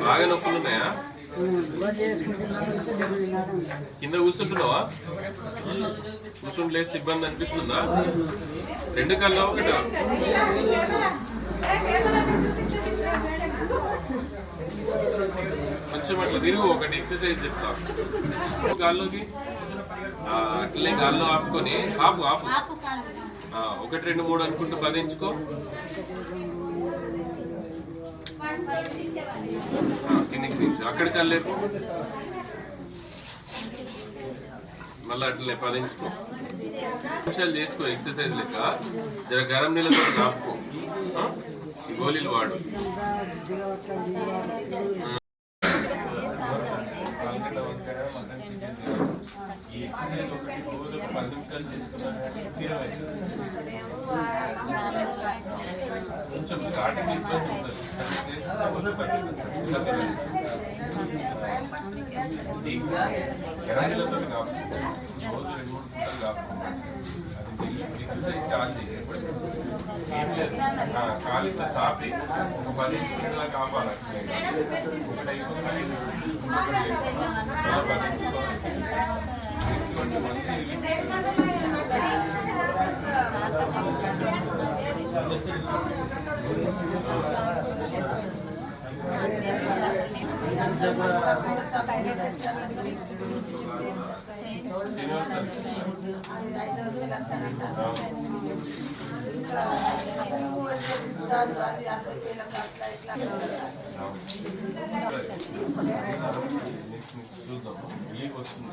బాగా నొప్పులు ఉన్నాయా? కింద కూర్చుంటున్నావా? కూర్చుంటే లేస్తే ఇబ్బంది అనిపిస్తుందా? రెండు కళ్ళు ఒకటా? కొంచెం అట్లా తిరుగు, ఒకటి ఎక్సర్సైజ్ చెప్తా. గాల్లోకి అట్లనే గాల్లో ఆపుకొని ఆపు ఆపు. 1 2 3 అనుకుంటూ పదించుకో. కిందికి దించు, అక్కడికి వెళ్ళలేదు. మళ్ళీ అట్లనే పదించుకో. నిమిషాలు చేసుకో ఎక్సర్సైజ్ లెక్క. జర గరం నీళ్ళతో ఆపుకో. ఈ గోళీలు వాడు. కొంచెం స్టార్టింగ్ ఇబ్బంది ఎరాజీలతో కాపు రోజు 2 3 పూటలు కాపుకోండి. అది ఎక్సర్సైజ్ చార్జ్ చేయబడి ఏం లేదు. కాలితో చాపి ఒక 10 నిమిషాలు కాపాలి. ఒకటి అయిపోతుంది. చూద్దాము రిలీఫ్ వస్తుంది.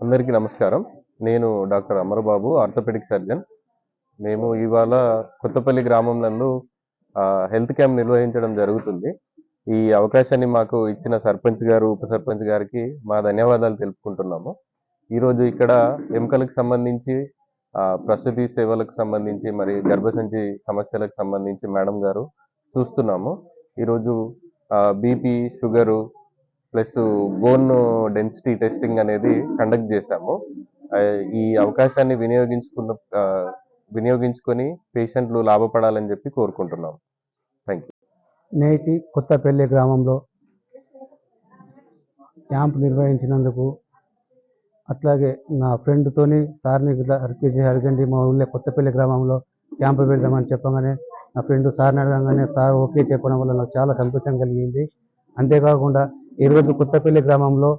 అందరికీ నమస్కారం. నేను డాక్టర్ అమరబాబు, ఆర్థోపెడిక్ సర్జన్. మేము ఇవాళ కొత్తపల్లి గ్రామం నందు హెల్త్ క్యాంప్ నిర్వహించడం జరుగుతుంది. ఈ అవకాశాన్ని మాకు ఇచ్చిన సర్పంచ్ గారు, ఉప సర్పంచ్ గారికి మా ధన్యవాదాలు తెలుపుకుంటున్నాము. ఈరోజు ఇక్కడ ఎముకలకు సంబంధించి ప్రసూతి సేవలకు సంబంధించి మరి గర్భసంచి సమస్యలకు సంబంధించి మేడం గారు చూస్తున్నాము. ఈరోజు BP, sugar plus bone density testing అనేది కండక్ట్ చేశాము. ఈ అవకాశాన్ని వినియోగించుకొని పేషెంట్లు లాభపడాలని చెప్పి కోరుకుంటున్నాం. Thank you. నేటి కొత్తపల్లి గ్రామంలో క్యాంప్ నిర్వహించినందుకు, అట్లాగే నా ఫ్రెండ్తోని సార్ని ఇట్లా రిక్వెస్ట్ అడగండి మా ఊళ్ళో కొత్తపల్లి గ్రామంలో క్యాంపు పెడదామని చెప్పగానే నా ఫ్రెండ్ సార్ని అడగంగానే సార్ ఓకే చెప్పడం వల్ల నాకు చాలా సంతోషం కలిగింది. అంతేకాకుండా ఈరోజు కొత్తపల్లి గ్రామంలో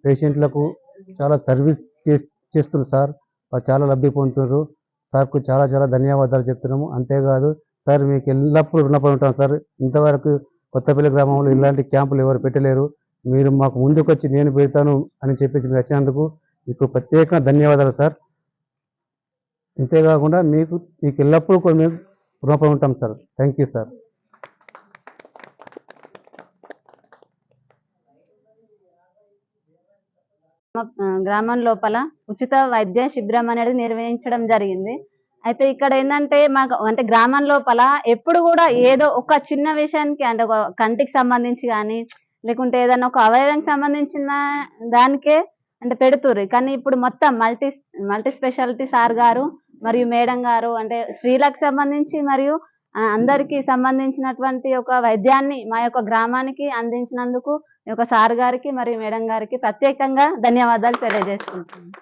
పేషెంట్లకు చాలా సర్వీస్ చేస్తున్నారు సార్. చాలా లబ్ధి పొందుతున్నారు. సార్కు చాలా చాలా ధన్యవాదాలు చెప్తున్నాము. అంతేకాదు సార్ మీకు ఎల్లప్పుడూ రుణపడి ఉంటాం సార్. ఇంతవరకు కొత్తపల్లి గ్రామంలో ఇలాంటి క్యాంపులు ఎవరు పెట్టలేరు. మీరు మాకు ముందుకు వచ్చి నేను పెడతాను అని చెప్పేసి మీరు వచ్చినందుకు మీకు ప్రత్యేక ధన్యవాదాలు సార్. అంతేకాకుండా మీకు ఎల్లప్పుడూ మేము రుణపడి ఉంటాం సార్. Thank you sir. గ్రామం లోపల ఉచిత వైద్య శిబిరం అనేది నిర్వహించడం జరిగింది. అయితే ఇక్కడ ఏంటంటే మాకు అంటే గ్రామం లోపల ఎప్పుడు కూడా ఏదో ఒక చిన్న విషయానికి అంటే ఒక కంటికి సంబంధించి కానీ లేకుంటే ఏదైనా ఒక అవయవానికి సంబంధించిన దానికే అంటే పెడుతుర్రు. కానీ ఇప్పుడు మొత్తం మల్టీ స్పెషాలిటీ సార్ గారు మరియు మేడం గారు అంటే స్త్రీలకు సంబంధించి మరియు అందరికీ సంబంధించినటువంటి ఒక వైద్యాన్ని మా యొక్క గ్రామానికి అందించినందుకు ఈ యొక్క సార్ గారికి మరియు మేడం గారికి ప్రత్యేకంగా ధన్యవాదాలు తెలియజేసుకుంటున్నాను.